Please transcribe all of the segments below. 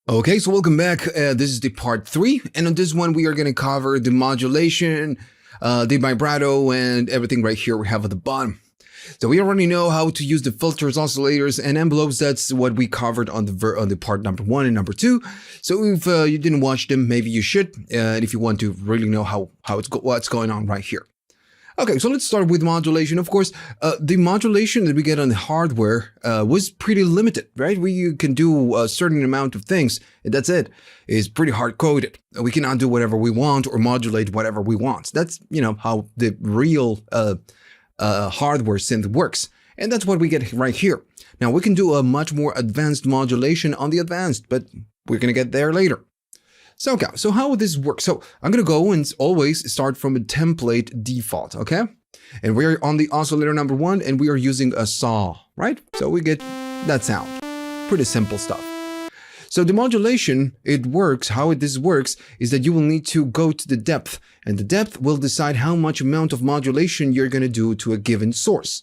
Okay, so welcome back. This is the part 3, and on this one we are going to cover the modulation, the vibrato, and everything right here we have at the bottom. So we already know how to use the filters, oscillators, and envelopes. That's what we covered on the part number 1 and number 2. So if you didn't watch them, maybe you should, and if you want to really know what's going on right here. Okay, so let's start with modulation. Of course, the modulation that we get on the hardware was pretty limited, right? We can do a certain amount of things, and that's it. It's pretty hard-coded. We cannot do whatever we want or modulate whatever we want. That's, how the real hardware synth works. And that's what we get right here. Now, we can do a much more advanced modulation on the advanced, but we're going to get there later. So how this works? So I'm going to go and always start from a template default, okay? And we're on the oscillator number 1, and we are using a saw, right? So we get that sound. Pretty simple stuff. So the modulation, this works is that you will need to go to the depth, and the depth will decide how much amount of modulation you're going to do to a given source.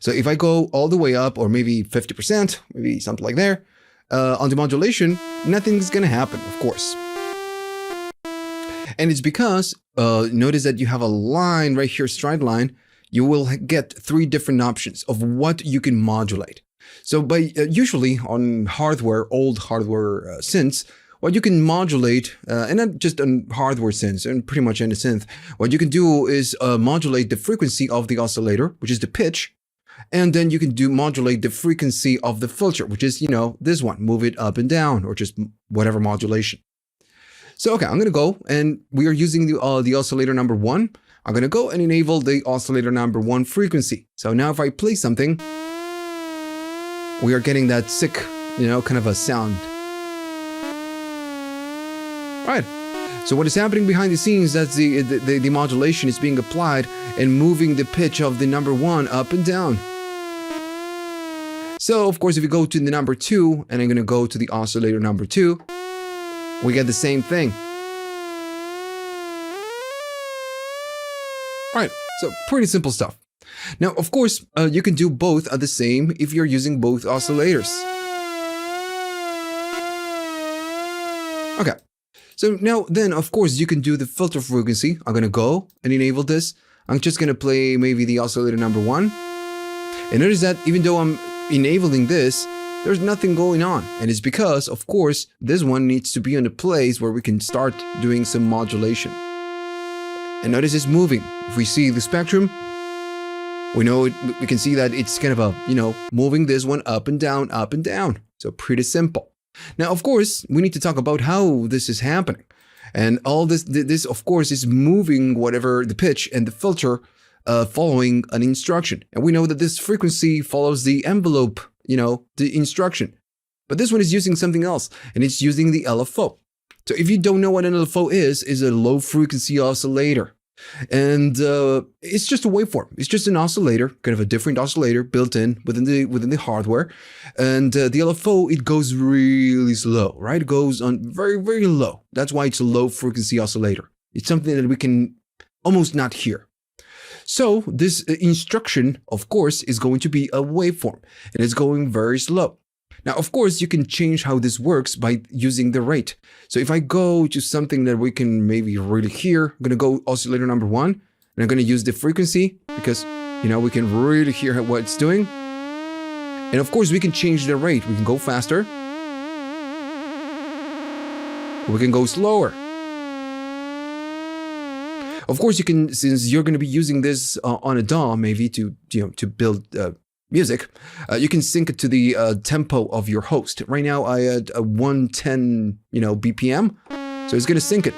So if I go all the way up, or maybe 50%, maybe something like there, on the modulation, nothing's going to happen, of course. And it's because, notice that you have a line right here, straight line, you will get 3 different options of what you can modulate. So usually on old hardware synths, what you can modulate, and not just on hardware synths, and pretty much any synth, what you can do is modulate the frequency of the oscillator, which is the pitch, and then you can modulate the frequency of the filter, which is, this one, move it up and down, or just whatever modulation. So, okay, I'm going to go, and we are using the oscillator number 1. I'm going to go and enable the oscillator number 1 frequency. So now if I play something, we are getting that sick, kind of a sound. All right. So what is happening behind the scenes, that's the modulation is being applied and moving the pitch of the number 1 up and down. So, of course, if you go to the number 2, and I'm going to go to the oscillator number 2, we get the same thing. All right, so pretty simple stuff. Now, of course, you can do both at the same if you're using both oscillators. Okay, so now then, of course, you can do the filter frequency. I'm going to go and enable this. I'm just going to play maybe the oscillator number 1. And notice that even though I'm enabling this, there's nothing going on, and it's because, of course, this one needs to be in a place where we can start doing some modulation. And notice it's moving. If we see the spectrum, we can see that it's kind of moving this one up and down, up and down. So pretty simple. Now, of course, we need to talk about how this is happening. And all this of course, is moving whatever the pitch and the filter following an instruction. And we know that this frequency follows the envelope, the instruction. But this one is using something else, and it's using the LFO. So if you don't know what an LFO is a low frequency oscillator. And it's just a waveform. It's just an oscillator, kind of a different oscillator built in within the hardware. And the LFO, it goes really slow, right? It goes on very, very low. That's why it's a low frequency oscillator. It's something that we can almost not hear. So this instruction, of course, is going to be a waveform, and it's going very slow. Now, of course, you can change how this works by using the rate. So if I go to something that we can maybe really hear, I'm going to go oscillator number 1, and I'm going to use the frequency because, we can really hear what it's doing. And of course, we can change the rate. We can go faster. Or we can go slower. Of course, you can, since you're going to be using this on a DAW, maybe to build music, you can sync it to the tempo of your host. Right now, I had a 110, BPM, so it's going to sync it.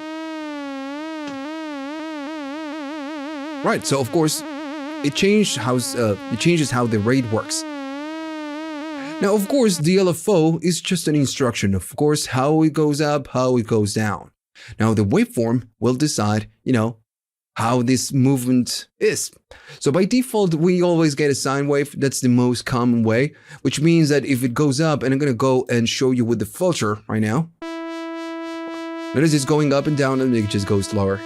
Right. So of course, it changes how the rate works. Now, of course, the LFO is just an instruction. Of course, how it goes up, how it goes down. Now, the waveform will decide, how this movement is. So by default, we always get a sine wave. That's the most common way, which means that if it goes up, and I'm going to go and show you with the filter right now. Notice it's going up and down, and it just goes slower.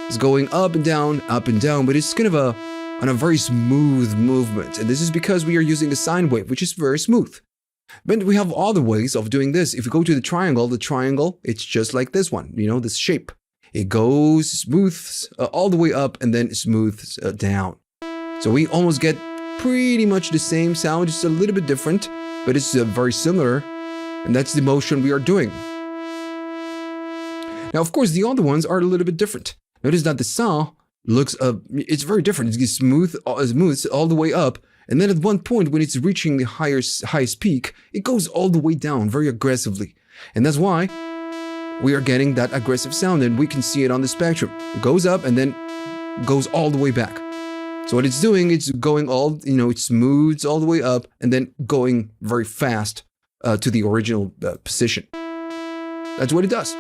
It's going up and down, but it's kind of on a very smooth movement. And this is because we are using a sine wave, which is very smooth. But we have other ways of doing this. If you go to the triangle, it's just like this one, you know, this shape. It goes, smooths all the way up and then smooths down. So we almost get pretty much the same sound, just a little bit different, but it's very similar. And that's the motion we are doing. Now, of course, the other ones are a little bit different. Notice that the saw looks, it's very different. It gets smooths all the way up. And then at one point, when it's reaching the highest peak, it goes all the way down very aggressively. And that's why we are getting that aggressive sound, and we can see it on the spectrum. It goes up and then goes all the way back. So what it's doing, it's going all, you know, it smooths all the way up and then going very fast to the original position. That's what it does.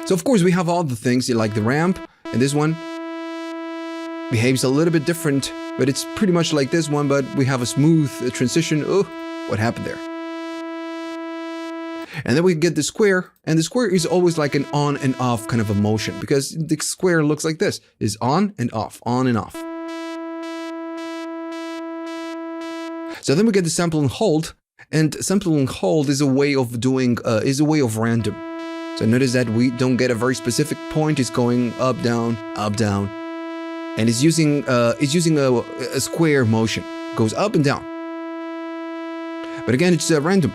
So of course we have all the things like the ramp, and this one behaves a little bit different, but it's pretty much like this one, but we have a smooth transition. Oh, what happened there? And then we get the square, and the square is always like an on and off kind of a motion, because the square looks like this, is on and off, on and off. So then we get the sample and hold, and sample and hold is a way of doing, is a way of random. So notice that we don't get a very specific point, it's going up, down, and it's using a square motion, goes up and down. But again, it's random.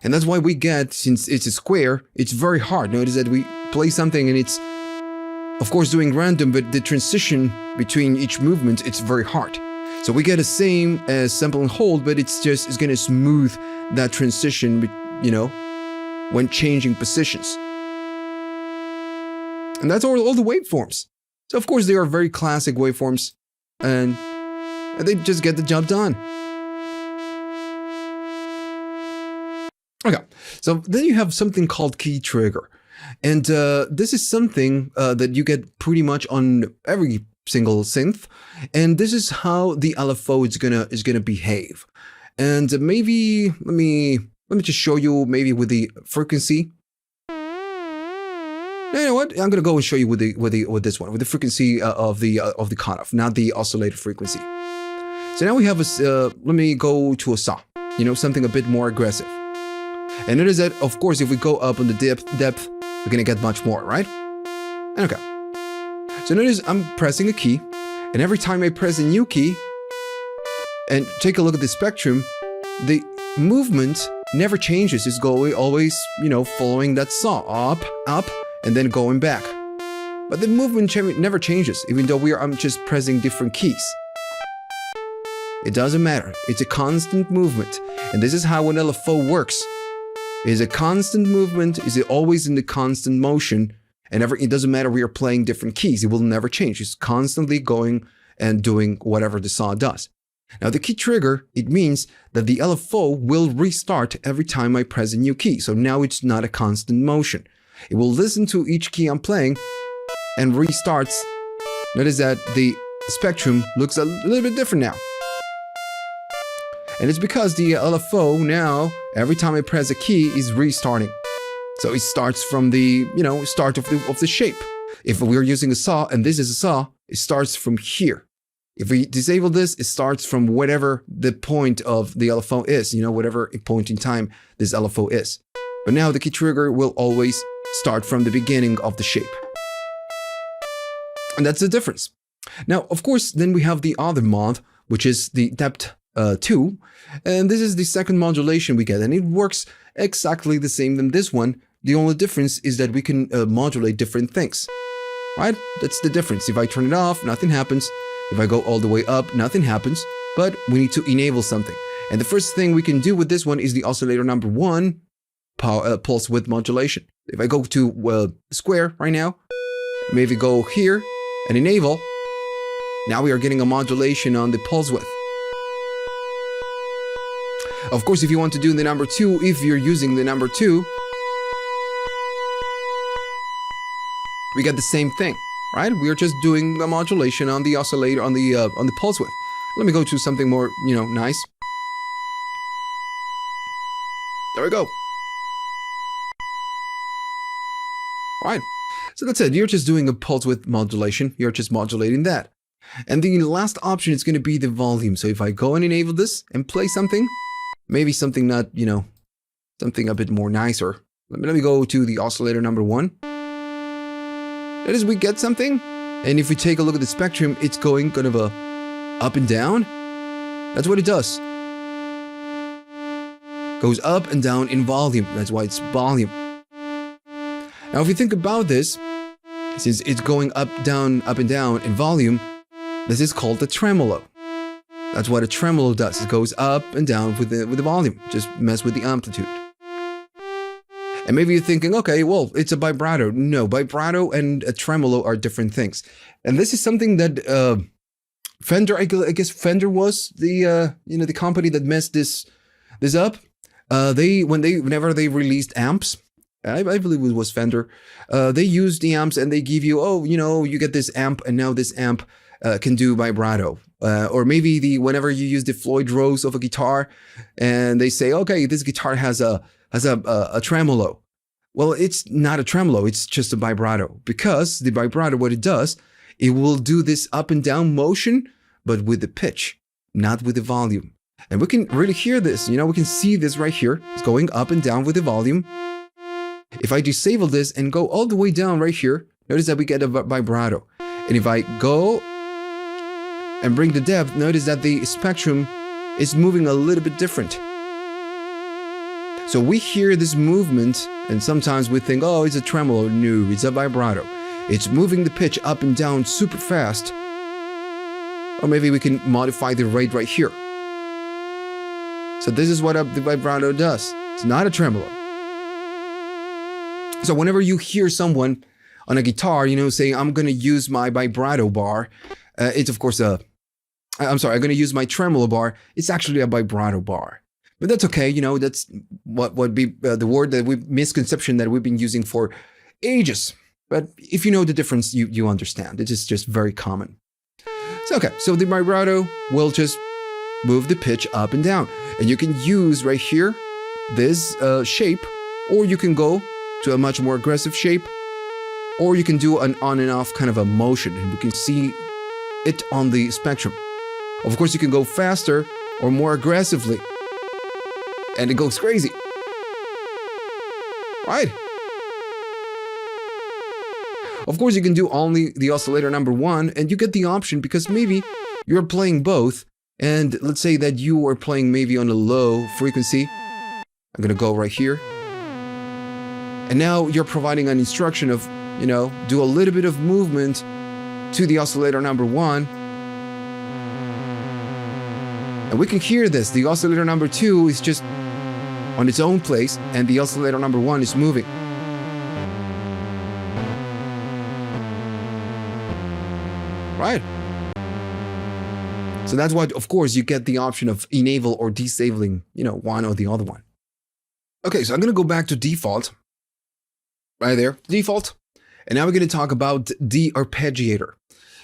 And that's why we get, since it's a square, it's very hard. Notice that we play something and it's, of course, doing random, but the transition between each movement, it's very hard. So we get the same as sample and hold, but it's going to smooth that transition, you know, when changing positions. And that's all the waveforms. So of course they are very classic waveforms, and they just get the job done. Okay, so then you have something called key trigger. And this is something that you get pretty much on every single synth. And this is how the LFO is gonna behave. And maybe let me just show you maybe with the frequency. You know what? I'm gonna go and show you with this one, with the frequency of the cutoff, not the oscillator frequency. So now we have a. Let me go to a saw. You know, something a bit more aggressive. And notice that, of course, if we go up on the depth, we're gonna get much more, right? Okay. So notice I'm pressing a key, and every time I press a new key, and take a look at the spectrum, the movement never changes. It's going always, you know, following that saw, up, and then going back. But the movement never changes, even though I'm just pressing different keys. It doesn't matter. It's a constant movement, and this is how an LFO works. Is a constant movement, is it always in the constant motion, and it doesn't matter we are playing different keys, it will never change. It's constantly going and doing whatever the saw does. Now the key trigger, it means that the LFO will restart every time I press a new key. So now it's not a constant motion. It will listen to each key I'm playing and restarts. Notice that the spectrum looks a little bit different now. And it's because the LFO now, every time I press a key, is restarting. So it starts from the, you know, start of the shape. If we're using a saw, and this is a saw, it starts from here. If we disable this, it starts from whatever the point of the LFO is, you know, whatever point in time this LFO is. But now the key trigger will always start from the beginning of the shape. And that's the difference. Now, of course, then we have the other mod, which is the depth 2, and this is the second modulation we get, and it works exactly the same than this one. The only difference is that we can modulate different things, right? That's the difference. If I turn it off, nothing happens. If I go all the way up, nothing happens, but we need to enable something. And the first thing we can do with this one is the oscillator number 1 pulse width modulation. If I go to square right now, maybe go here and enable, now we are getting a modulation on the pulse width. Of course, if you want to do the number 2, if you're using the number 2, we get the same thing, right? We are just doing a modulation on the oscillator, on the pulse width. Let me go to something more, you know, nice. There we go. All right. So that's it. You're just doing a pulse width modulation. You're just modulating that. And the last option is going to be the volume. So if I go and enable this and play something, maybe something not, something a bit more nicer. Let me go to the oscillator number 1. Notice we get something. And if we take a look at the spectrum, it's going kind of up and down. That's what it does. Goes up and down in volume. That's why it's volume. Now, if you think about this, since it's going up and down in volume, this is called the tremolo. That's what a tremolo does. It goes up and down with the volume. Just mess with the amplitude. And maybe you're thinking, okay, well, it's a vibrato. No, vibrato and a tremolo are different things. And this is something that Fender, I guess Fender was the the company that messed this up. Whenever they released amps, I believe it was Fender, they used the amps and they give you, you get this amp and now this amp can do vibrato. Or maybe whenever you use the Floyd Rose of a guitar and they say, okay, this guitar has a tremolo. Well, it's not a tremolo, it's just a vibrato. Because the vibrato, what it does, it will do this up and down motion, but with the pitch, not with the volume. And we can really hear this, we can see this right here. It's going up and down with the volume. If I disable this and go all the way down right here, notice that we get a vibrato. And if I go and bring the depth, notice that the spectrum is moving a little bit different. So we hear this movement and sometimes we think, oh, it's a tremolo. No, it's a vibrato. It's moving the pitch up and down super fast. Or maybe we can modify the rate right here. So this is what the vibrato does. It's not a tremolo. So whenever you hear someone on a guitar, saying, I'm going to use my vibrato bar, it's of course I'm going to use my tremolo bar. It's actually a vibrato bar. But that's okay, that's what would be the word misconception that we've been using for ages. But if you know the difference, you understand. It is just very common. So the vibrato will just move the pitch up and down. And you can use right here this shape, or you can go to a much more aggressive shape, or you can do an on and off kind of a motion, and we can see it on the spectrum. Of course, you can go faster or more aggressively. And it goes crazy. Right? Of course, you can do only the oscillator number 1, and you get the option because maybe you're playing both. And let's say that you are playing maybe on a low frequency. I'm going to go right here. And now you're providing an instruction of, do a little bit of movement to the oscillator number 1. And we can hear this. The oscillator number 2 is just on its own place, and the oscillator number 1 is moving. Right? So that's why, of course, you get the option of enable or disabling, one or the other one. Okay, so I'm going to go back to default. Right there, default. And now we're going to talk about the arpeggiator.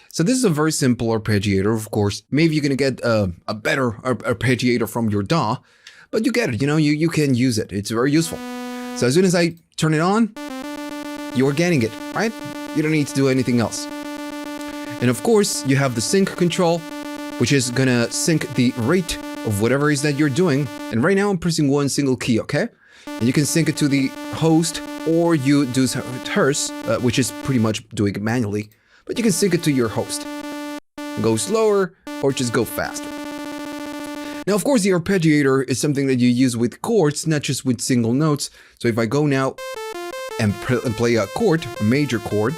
So this is a very simple arpeggiator, of course. Maybe you're going to get a better arpeggiator from your DAW, but you get it, you can use it. It's very useful. So as soon as I turn it on, you're getting it, right? You don't need to do anything else. And of course, you have the sync control, which is going to sync the rate of whatever it is that you're doing. And right now I'm pressing one single key, okay? And you can sync it to the host, or you do hers, which is pretty much doing it manually. But you can sync it to your host. Go slower or just go faster. Now, of course, the arpeggiator is something that you use with chords, not just with single notes. So if I go now and play a chord, a major chord,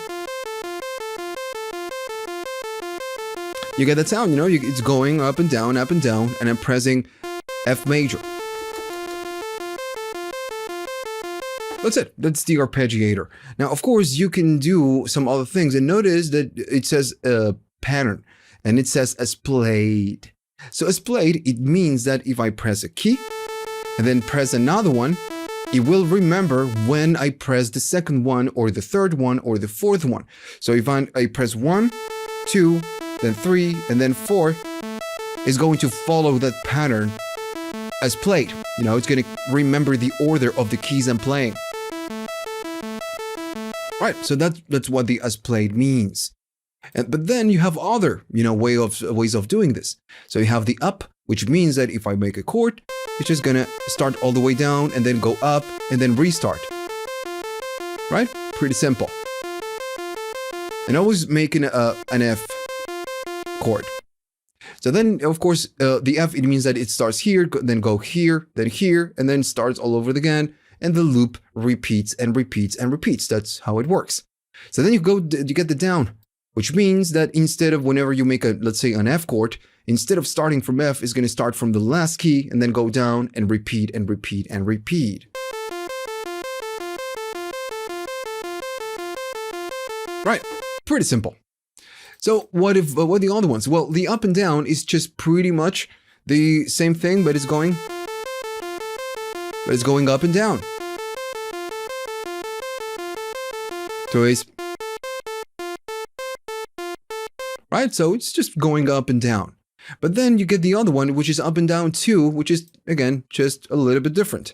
you get that sound, it's going up and down, and I'm pressing F major. That's it. That's the arpeggiator. Now, of course, you can do some other things, and notice that it says pattern, and it says as played. So as played, it means that if I press a key and then press another one, it will remember when I press the second one or the third one or the fourth one. So if I press 1, 2, then 3, and then 4, it's going to follow that pattern as played. It's going to remember the order of the keys I'm playing. Right, so that's what the as played means. But then you have other, ways of doing this. So you have the up, which means that if I make a chord, it's just gonna start all the way down and then go up and then restart. Right? Pretty simple. And always making an F chord. So then, of course, the F, it means that it starts here, then go here, and then starts all over again. And the loop repeats and repeats and repeats. That's how it works. So then you get the down, which means that instead of whenever you make let's say an F chord, instead of starting from F, it's going to start from the last key and then go down and repeat and repeat and repeat. Right, pretty simple. So what are the other ones? Well, the up and down is just pretty much the same thing, but it's going up and down. So it's right, so it's just going up and down. But then you get the other one, which is up and down too, which is again just a little bit different.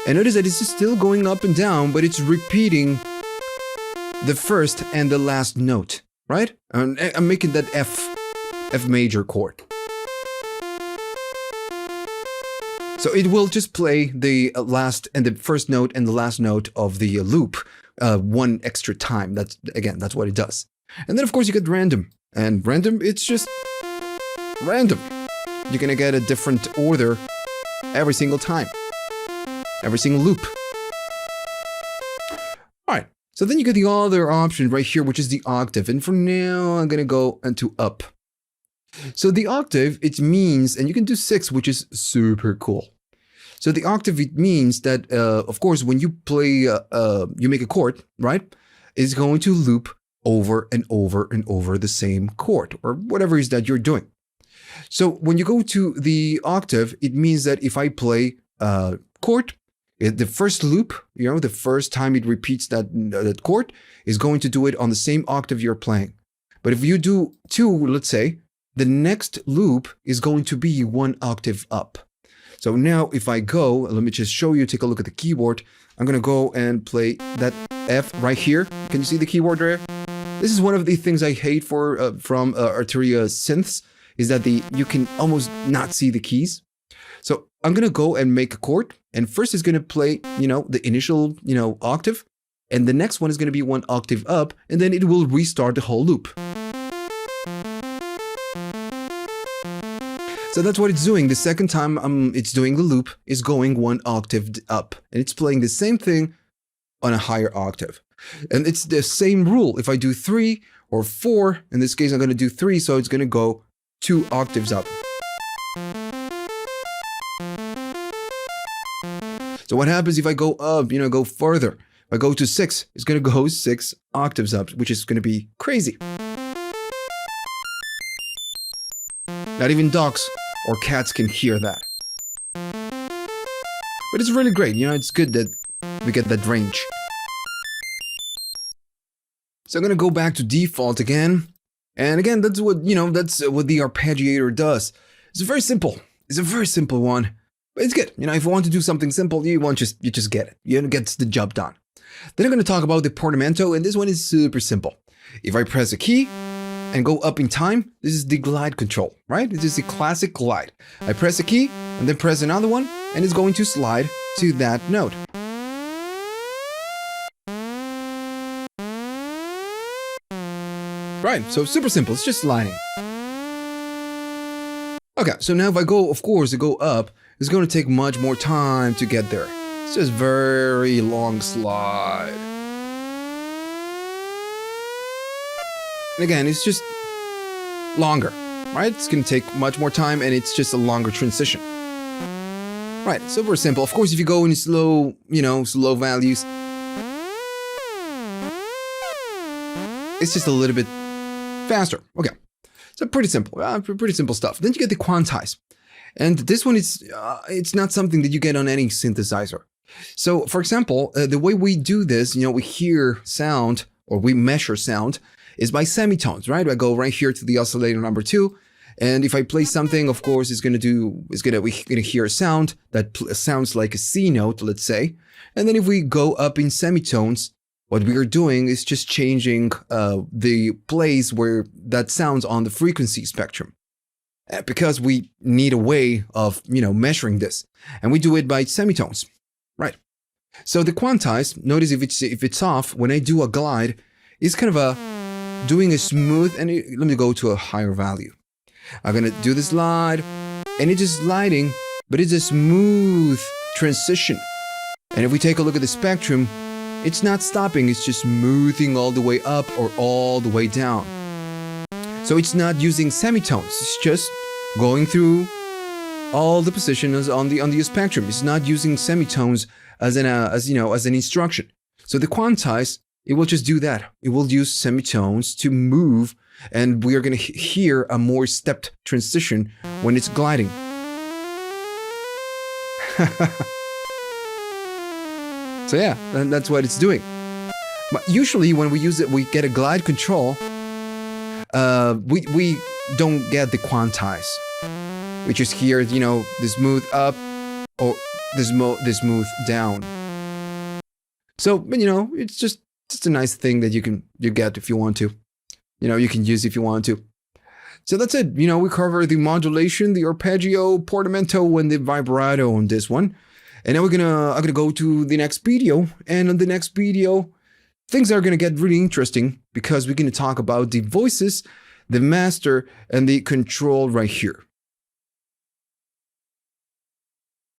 And notice that it's still going up and down, but it's repeating the first and the last note, right? And I'm making that F major chord. So it will just play the last and the first note and the last note of the loop one extra time. That's what it does. And then of course you get random. And random, it's just random. You're gonna get a different order every single time. Every single loop. Alright, so then you get the other option right here, which is the octave. And for now, I'm gonna go into up. So the octave, it means, and you can do 6, which is super cool. So the octave, it means that, of course, when you play, you make a chord, right? It's going to loop over and over and over the same chord, or whatever it is that you're doing. So when you go to the octave, it means that if I play a chord, the first loop, the first time it repeats that chord, is going to do it on the same octave you're playing. But if you do 2, let's say, the next loop is going to be 1 octave up. So now if I go, let me just show you, take a look at the keyboard. I'm going to go and play that F right here. Can you see the keyboard there? This is one of the things I hate from Arturia synths, is that you can almost not see the keys. So I'm going to go and make a chord. And first it's going to play, the initial, octave. And the next one is going to be 1 octave up. And then it will restart the whole loop. So that's what it's doing. The second time it's doing the loop is going 1 octave up. And it's playing the same thing on a higher octave. And it's the same rule. If I do 3 or 4, in this case I'm going to do 3, so it's going to go 2 octaves up. So what happens if I go up, go further? If I go to 6, it's going to go 6 octaves up, which is going to be crazy. Not even dogs or cats can hear that. But it's really great, it's good that we get that range. So I'm going to go back to default again. And again, that's what the arpeggiator does. It's very simple. It's a very simple one. But it's good. If you want to do something simple, you just get it. It gets the job done. Then I'm going to talk about the Portamento, and this one is super simple. If I press a key and go up in time, this is the glide control, right? This is the classic glide. I press a key and then press another one, and it's going to slide to that note. Right, so super simple, it's just sliding. Okay, so now if I go, of course, to go up, it's going to take much more time to get there. It's just very long slide. And again, it's just longer, right? It's going to take much more time, and it's just a longer transition. Right, super simple. Of course, if you go in slow, slow values, it's just a little bit faster. Okay, so pretty simple, pretty simple stuff. Then you get the quantize, and this one is it's not something that you get on any synthesizer. So, for example, the way we do this, we hear sound or we measure sound is by semitones, right? I go right here to the oscillator number 2, and if I play something, of course, we're gonna hear a sound that sounds like a C note, let's say. And then if we go up in semitones, What we are doing is just changing the place where that sounds on the frequency spectrum. Because we need a way of, measuring this. And we do it by semitones. Right. So the quantize, notice if it's off, when I do a glide, it's kind of doing a smooth, and let me go to a higher value. I'm going to do this glide, and it's just gliding, but it's a smooth transition. And if we take a look at the spectrum, it's not stopping, it's just smoothing all the way up or all the way down. So it's not using semitones, it's just going through all the positions on the spectrum. It's not using semitones as an instruction. So the quantize, it will just do that. It will use semitones to move, and we are going to hear a more stepped transition when it's gliding. So yeah, that's what it's doing. But usually when we use it, we get a glide control. We don't get the quantize. We just hear, the smooth up or the smooth down. So, it's just a nice thing that you get if you want to. You can use if you want to. So that's it. We cover the modulation, the arpeggio, portamento, and the vibrato on this one. And now I'm gonna go to the next video. And on the next video, things are gonna get really interesting because we're gonna talk about the voices, the master, and the control right here.